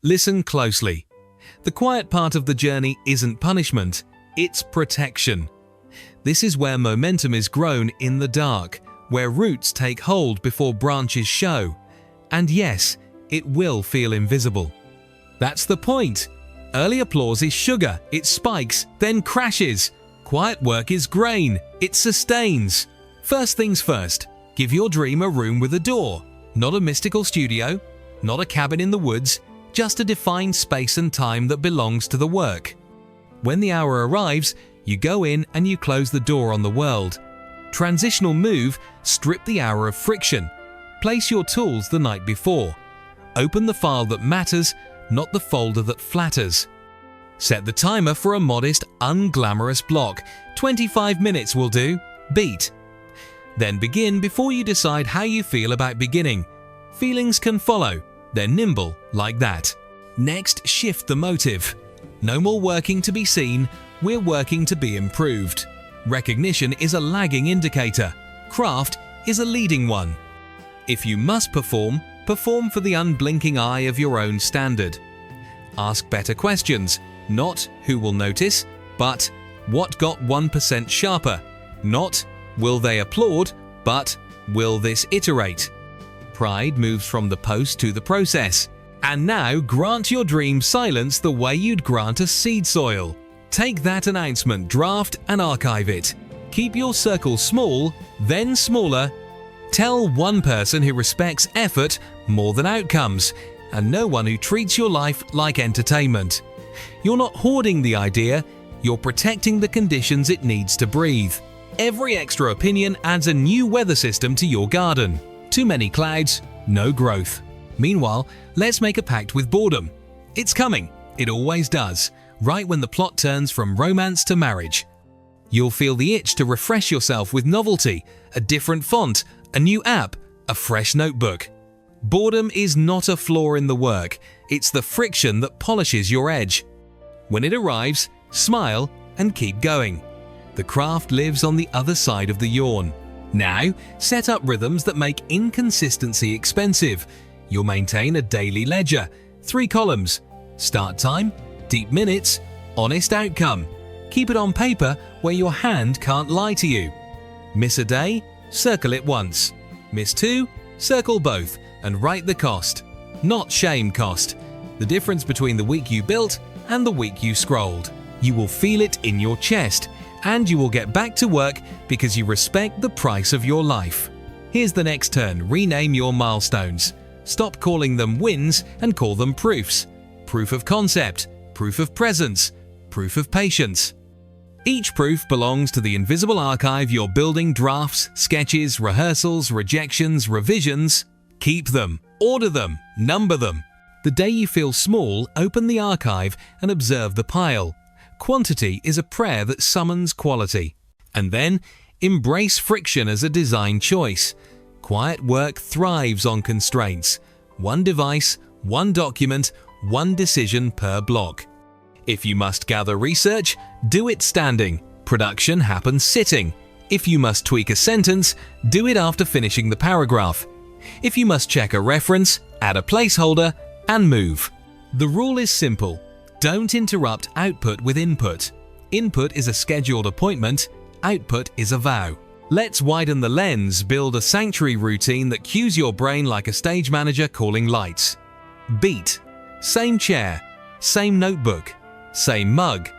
Listen closely. The quiet part of the journey isn't punishment, it's protection. This is where momentum is grown in the dark, where roots take hold before branches show. And yes, it will feel invisible. That's the point. Early applause is sugar, it spikes, then crashes. Quiet work is grain, it sustains. First things first, give your dream a room with a door. Not a mystical studio, not a cabin in the woods, just a defined space and time that belongs to the work. When the hour arrives, you go in and you close the door on the world. Transitional move, strip the hour of friction. Place your tools the night before. Open the file that matters, not the folder that flatters. Set the timer for a modest, unglamorous block. 25 minutes will do. Beat. Then begin before you decide how you feel about beginning. Feelings can follow. They're nimble like that. Next, shift the motive. No more working to be seen, we're working to be improved. Recognition is a lagging indicator. Craft is a leading one. If you must perform, perform for the unblinking eye of your own standard. Ask better questions, not who will notice, but what got 1% sharper? Not will they applaud, but will this iterate? Pride moves from the post to the process. And now grant your dream silence the way you'd grant a seed soil. Take that announcement draft and archive it. Keep your circle small, then smaller. Tell one person who respects effort more than outcomes, and no one who treats your life like entertainment. You're not hoarding the idea, you're protecting the conditions it needs to breathe. Every extra opinion adds a new weather system to your garden. Too many clouds, no growth. Meanwhile, let's make a pact with boredom. It's coming, it always does, right when the plot turns from romance to marriage. You'll feel the itch to refresh yourself with novelty, a different font, a new app, a fresh notebook. Boredom is not a flaw in the work, it's the friction that polishes your edge. When it arrives, smile and keep going. The craft lives on the other side of the yawn. Now, set up rhythms that make inconsistency expensive. You'll maintain a daily ledger, 3 columns, start time, deep minutes, honest outcome. Keep it on paper where your hand can't lie to you. Miss a day? Circle it once. Miss 2? Circle both and write the cost. Not shame cost. The difference between the week you built and the week you scrolled. You will feel it in your chest, and you will get back to work because you respect the price of your life. Here's the next turn, rename your milestones. Stop calling them wins and call them proofs. Proof of concept, proof of presence, proof of patience. Each proof belongs to the invisible archive you're building: drafts, sketches, rehearsals, rejections, revisions. Keep them, order them, number them. The day you feel small, open the archive and observe the pile. Quantity is a prayer that summons quality. And then, embrace friction as a design choice. Quiet work thrives on constraints. One device, one document, one decision per block. If you must gather research, do it standing. Production happens sitting. If you must tweak a sentence, do it after finishing the paragraph. If you must check a reference, add a placeholder and move. The rule is simple. Don't interrupt output with input. Input is a scheduled appointment, output is a vow. Let's widen the lens, build a sanctuary routine that cues your brain like a stage manager calling lights. Beat. Same chair, same notebook, same mug.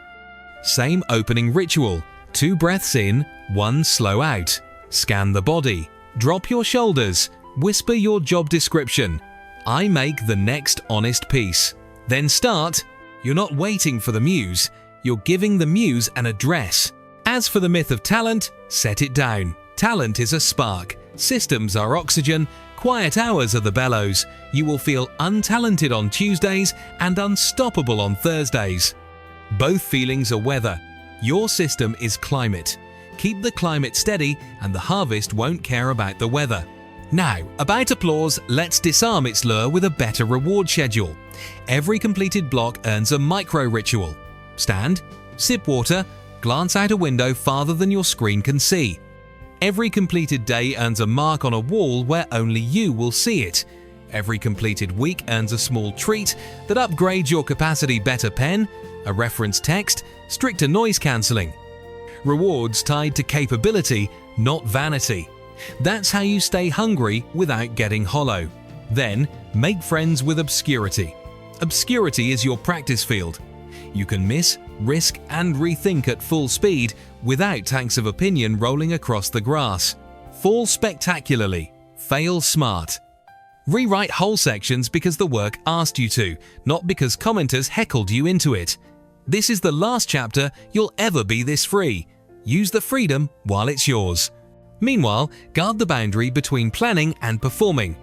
Same opening ritual. 2 breaths in, 1 slow out. Scan the body. Drop your shoulders. Whisper your job description. I make the next honest piece. Then start. You're not waiting for the muse, you're giving the muse an address. As for the myth of talent, set it down. Talent is a spark, systems are oxygen, quiet hours are the bellows. You will feel untalented on Tuesdays and unstoppable on Thursdays. Both feelings are weather. Your system is climate. Keep the climate steady and the harvest won't care about the weather. Now, about applause, let's disarm its lure with a better reward schedule. Every completed block earns a micro-ritual. Stand, sip water, glance out a window farther than your screen can see. Every completed day earns a mark on a wall where only you will see it. Every completed week earns a small treat that upgrades your capacity: better pen, a reference text, stricter noise cancelling. Rewards tied to capability, not vanity. That's how you stay hungry without getting hollow. Then, make friends with obscurity. Obscurity is your practice field. You can miss, risk, and rethink at full speed without tanks of opinion rolling across the grass. Fall spectacularly. Fail smart. Rewrite whole sections because the work asked you to, not because commenters heckled you into it. This is the last chapter you'll ever be this free. Use the freedom while it's yours. Meanwhile, guard the boundary between planning and performing.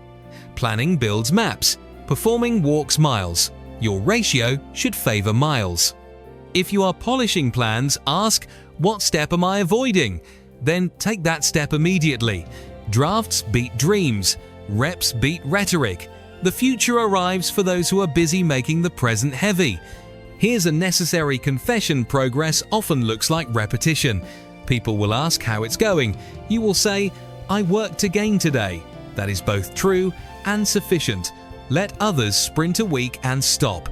Planning builds maps. Performing walks miles. Your ratio should favor miles. If you are polishing plans, ask, what step am I avoiding? Then take that step immediately. Drafts beat dreams. Reps beat rhetoric. The future arrives for those who are busy making the present heavy. Here's a necessary confession: progress often looks like repetition. People will ask how it's going. You will say, I worked again today. That is both true and sufficient. Let others sprint a week and stop.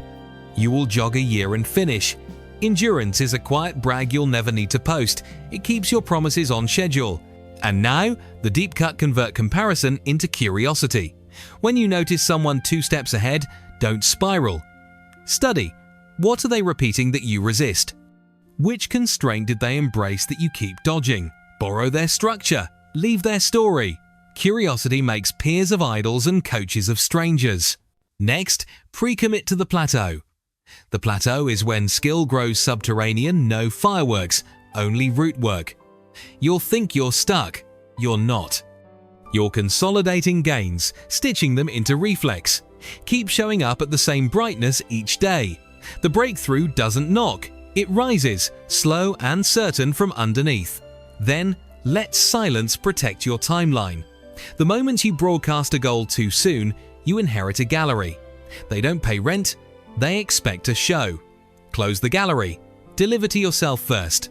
You will jog a year and finish. Endurance is a quiet brag you'll never need to post. It keeps your promises on schedule. And now, the deep cut convert comparison into curiosity. When you notice someone 2 steps ahead, don't spiral. Study. What are they repeating that you resist? Which constraint did they embrace that you keep dodging? Borrow their structure. Leave their story. Curiosity makes peers of idols and coaches of strangers. Next, pre-commit to the plateau. The plateau is when skill grows subterranean, no fireworks, only root work. You'll think you're stuck. You're not. You're consolidating gains, stitching them into reflex. Keep showing up at the same brightness each day. The breakthrough doesn't knock. It rises, slow and certain from underneath. Then, let silence protect your timeline. The moment you broadcast a goal too soon, you inherit a gallery. They don't pay rent, they expect a show. Close the gallery. Deliver to yourself first.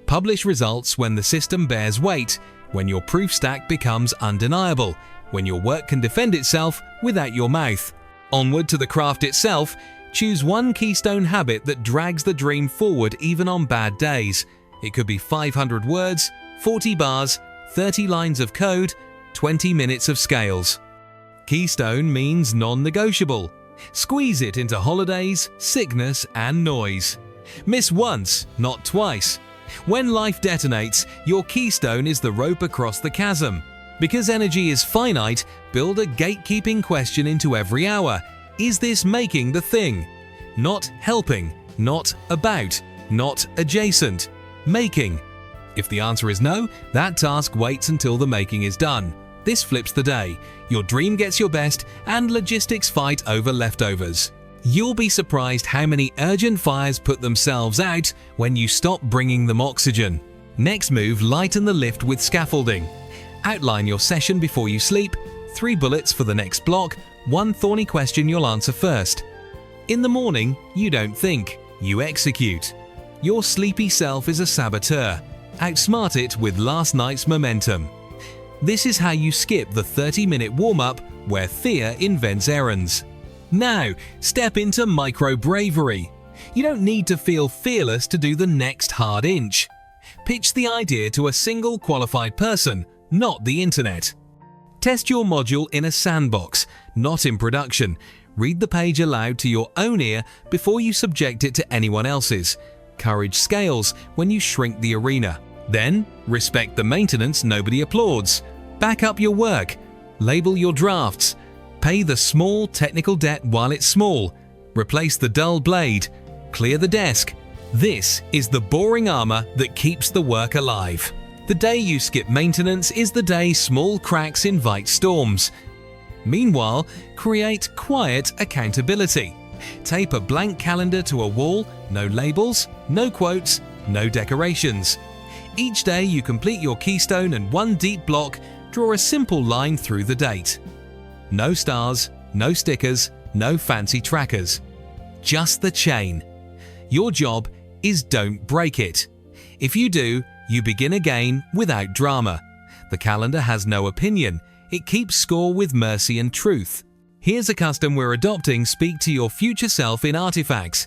Publish results when the system bears weight, when your proof stack becomes undeniable, when your work can defend itself without your mouth. Onward to the craft itself, choose one keystone habit that drags the dream forward even on bad days. It could be 500 words, 40 bars, 30 lines of code, 20 minutes of scales. Keystone means non-negotiable. Squeeze it into holidays, sickness, and noise. Miss once, not twice. When life detonates, your keystone is the rope across the chasm. Because energy is finite, build a gatekeeping question into every hour. Is this making the thing? Not helping, not about, not adjacent. Making. If the answer is no, that task waits until the making is done. This flips the day. Your dream gets your best and logistics fight over leftovers. You'll be surprised how many urgent fires put themselves out when you stop bringing them oxygen. Next move, lighten the lift with scaffolding. Outline your session before you sleep, 3 bullets for the next block, 1 thorny question you'll answer first. In the morning, you don't think, you execute. Your sleepy self is a saboteur. Outsmart it with last night's momentum. This is how you skip the 30-minute warm-up where fear invents errands. Now, step into micro-bravery. You don't need to feel fearless to do the next hard inch. Pitch the idea to a single qualified person, not the internet. Test your module in a sandbox, not in production. Read the page aloud to your own ear before you subject it to anyone else's. Courage scales when you shrink the arena. Then, respect the maintenance nobody applauds. Back up your work. Label your drafts. Pay the small technical debt while it's small. Replace the dull blade. Clear the desk. This is the boring armor that keeps the work alive. The day you skip maintenance is the day small cracks invite storms. Meanwhile, create quiet accountability. Tape a blank calendar to a wall, no labels, no quotes, no decorations. Each day you complete your keystone and 1 deep block, draw a simple line through the date. No stars, no stickers, no fancy trackers. Just the chain. Your job is don't break it. If you do, you begin again without drama. The calendar has no opinion. It keeps score with mercy and truth. Here's a custom we're adopting: speak to your future self in artifacts.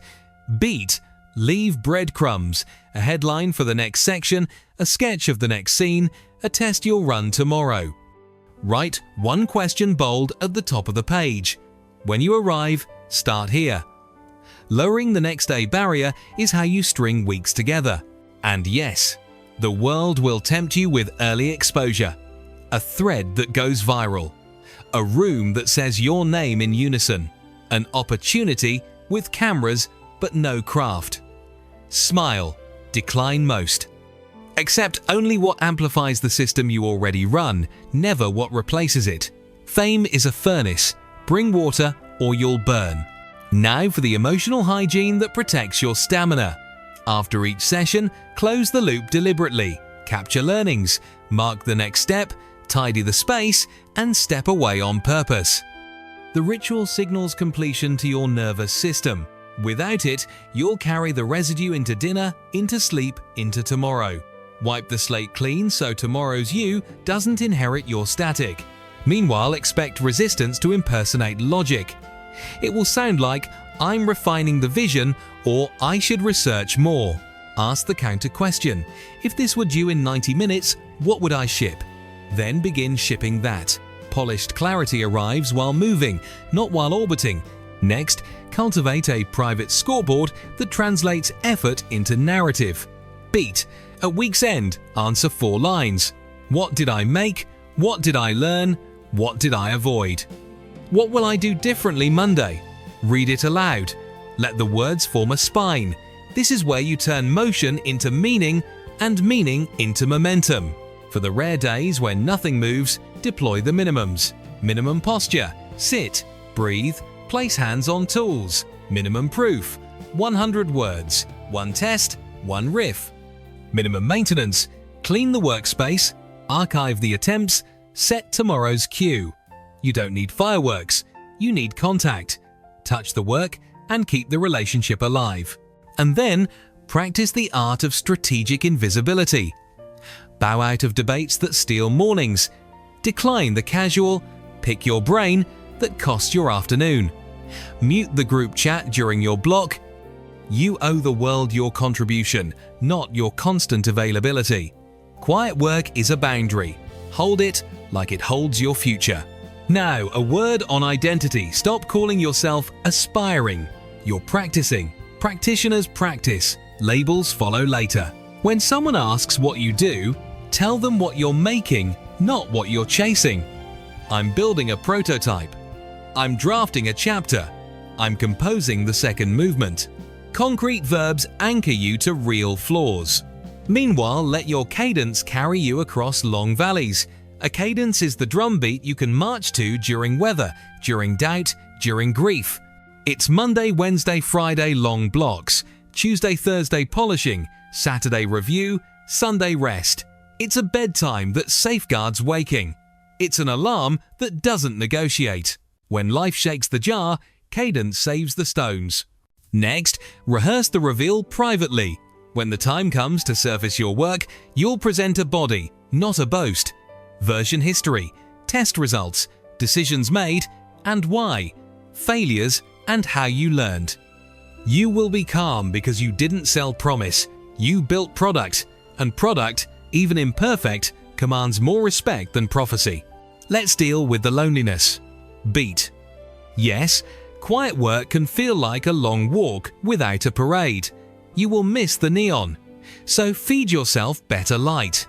Beat, leave breadcrumbs, a headline for the next section, a sketch of the next scene, a test you'll run tomorrow. Write one question bold at the top of the page. When you arrive, start here. Lowering the next day barrier is how you string weeks together. And yes, the world will tempt you with early exposure. A thread that goes viral. A room that says your name in unison. An opportunity with cameras but no craft. Smile, decline most. Accept only what amplifies the system you already run, never what replaces it. Fame is a furnace. Bring water or you'll burn. Now for the emotional hygiene that protects your stamina. After each session, close the loop deliberately, capture learnings, mark the next step, tidy the space, and step away on purpose. The ritual signals completion to your nervous system. Without it, you'll carry the residue into dinner, into sleep, into tomorrow. Wipe the slate clean so tomorrow's you doesn't inherit your static. Meanwhile, expect resistance to impersonate logic. It will sound like, "I'm refining the vision," or "I should research more." Ask the counter question. If this were due in 90 minutes, what would I ship? Then begin shipping that. Polished clarity arrives while moving, not while orbiting. Next, cultivate a private scoreboard that translates effort into narrative. Beat. At week's end, answer 4 lines. What did I make? What did I learn? What did I avoid? What will I do differently Monday? Read it aloud. Let the words form a spine. This is where you turn motion into meaning and meaning into momentum. For the rare days when nothing moves, deploy the minimums. Minimum posture. Sit. Breathe. Place hands on tools. Minimum proof. 100 words. 1 test. 1 riff. Minimum maintenance. Clean the workspace. Archive the attempts. Set tomorrow's cue. You don't need fireworks. You need contact. Touch the work and keep the relationship alive. And then, practice the art of strategic invisibility. Bow out of debates that steal mornings. Decline the casual, pick your brain that costs your afternoon. Mute the group chat during your block. You owe the world your contribution, not your constant availability. Quiet work is a boundary. Hold it like it holds your future. Now, a word on identity. Stop calling yourself aspiring. You're practicing. Practitioners practice. Labels follow later. When someone asks what you do, tell them what you're making, not what you're chasing. I'm building a prototype. I'm drafting a chapter. I'm composing the second movement. Concrete verbs anchor you to real floors. Meanwhile, let your cadence carry you across long valleys. A cadence is the drumbeat you can march to during weather, during doubt, during grief. It's Monday, Wednesday, Friday long blocks, Tuesday, Thursday polishing, Saturday review, Sunday rest. It's a bedtime that safeguards waking. It's an alarm that doesn't negotiate. When life shakes the jar, cadence saves the stones. Next, rehearse the reveal privately. When the time comes to surface your work, you'll present a body, not a boast. Version history, test results, decisions made and why, failures and how you learned. You will be calm because you didn't sell promise. You built product, and product, even imperfect, commands more respect than prophecy. Let's deal with the loneliness. Beat. Yes, quiet work can feel like a long walk without a parade. You will miss the neon. So feed yourself better light.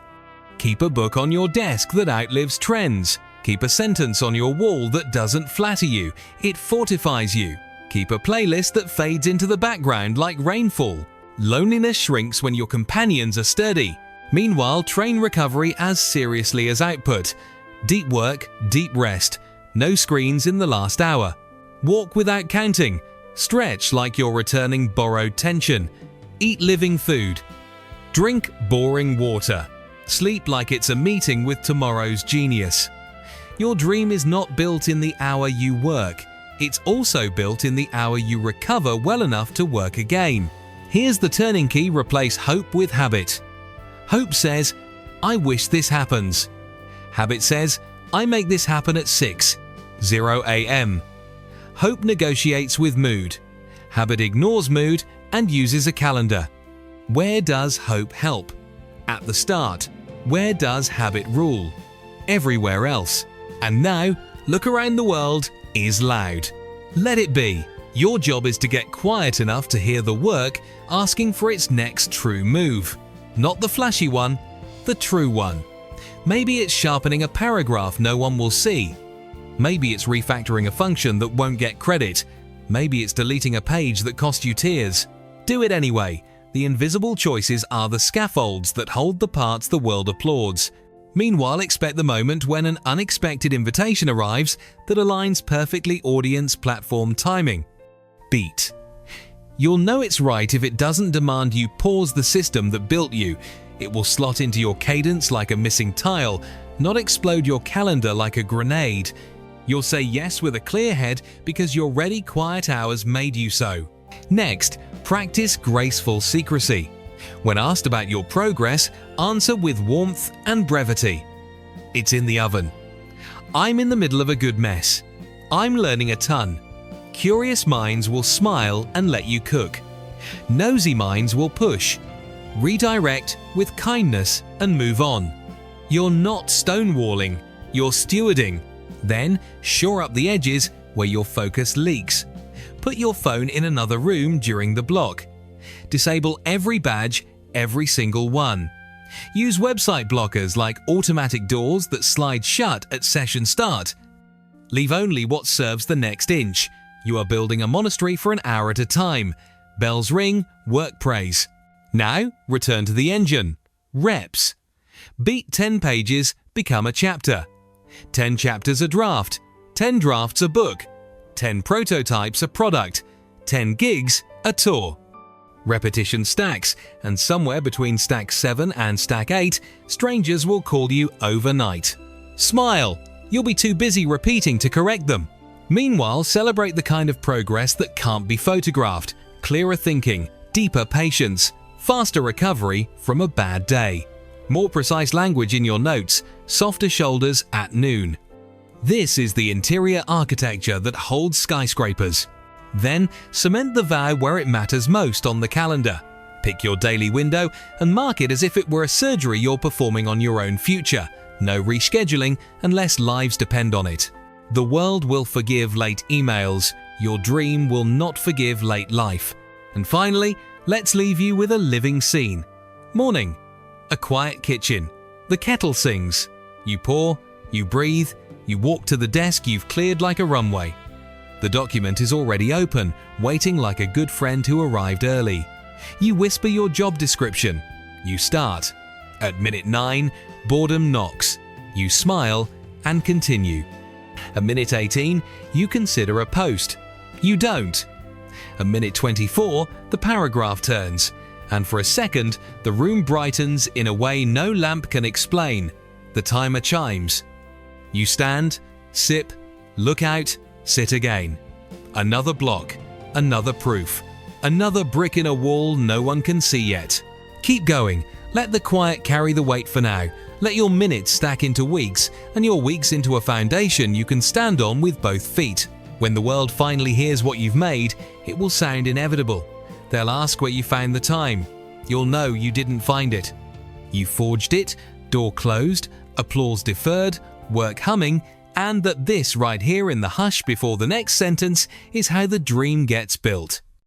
Keep a book on your desk that outlives trends. Keep a sentence on your wall that doesn't flatter you. It fortifies you. Keep a playlist that fades into the background like rainfall. Loneliness shrinks when your companions are sturdy. Meanwhile, train recovery as seriously as output. Deep work, deep rest. No screens in the last hour. Walk without counting. Stretch like you're returning borrowed tension. Eat living food. Drink boring water. Sleep like it's a meeting with tomorrow's genius. Your dream is not built in the hour you work. It's also built in the hour you recover well enough to work again. Here's the turning key: replace hope with habit. Hope says, I wish this happens. Habit says, I make this happen at 6:0 a.m. Hope negotiates with mood. Habit ignores mood and uses a calendar. Where does hope help? At the start. Where does habit rule? Everywhere else. And now, look around the world is loud. Let it be. Your job is to get quiet enough to hear the work asking for its next true move. Not the flashy one, the true one. Maybe it's sharpening a paragraph no one will see. Maybe it's refactoring a function that won't get credit. Maybe it's deleting a page that cost you tears. Do it anyway. The invisible choices are the scaffolds that hold the parts the world applauds. Meanwhile, expect the moment when an unexpected invitation arrives that aligns perfectly audience-platform timing. Beat. You'll know it's right if it doesn't demand you pause the system that built you. It will slot into your cadence like a missing tile, not explode your calendar like a grenade. You'll say yes with a clear head because your ready quiet hours made you so. Next, practice graceful secrecy. When asked about your progress, answer with warmth and brevity. It's in the oven. I'm in the middle of a good mess. I'm learning a ton. Curious minds will smile and let you cook. Nosy minds will push. Redirect with kindness and move on. You're not stonewalling, you're stewarding. Then, shore up the edges where your focus leaks. Put your phone in another room during the block. Disable every badge, every single one. Use website blockers like automatic doors that slide shut at session start. Leave only what serves the next inch. You are building a monastery for an hour at a time. Bells ring, work prays. Now, return to the engine. Reps. Beat 10 pages, become a chapter. 10 chapters a draft. 10 drafts a book. 10 prototypes a product. 10 gigs a tour. Repetition stacks, and somewhere between stack 7 and stack 8, strangers will call you overnight. Smile. You'll be too busy repeating to correct them. Meanwhile, celebrate the kind of progress that can't be photographed. Clearer thinking, deeper patience, faster recovery from a bad day. More precise language in your notes, softer shoulders at noon. This is the interior architecture that holds skyscrapers. Then, cement the vow where it matters most on the calendar. Pick your daily window and mark it as if it were a surgery you're performing on your own future. No rescheduling unless lives depend on it. The world will forgive late emails. Your dream will not forgive late life. And finally, let's leave you with a living scene. Morning. A quiet kitchen. The kettle sings. You pour, you breathe, you walk to the desk you've cleared like a runway. The document is already open, waiting like a good friend who arrived early. You whisper your job description. You start. At minute 9, boredom knocks. You smile and continue. At minute 18, you consider a post. You don't. At minute 24, the paragraph turns, and for a second, the room brightens in a way no lamp can explain. The timer chimes. You stand, sip, look out, sit again. Another block, another proof, another brick in a wall no one can see yet. Keep going. Let the quiet carry the weight for now. Let your minutes stack into weeks, and your weeks into a foundation you can stand on with both feet. When the world finally hears what you've made, it will sound inevitable. They'll ask where you found the time. You'll know you didn't find it. You forged it, door closed, applause deferred, work humming, and that this right here in the hush before the next sentence is how the dream gets built.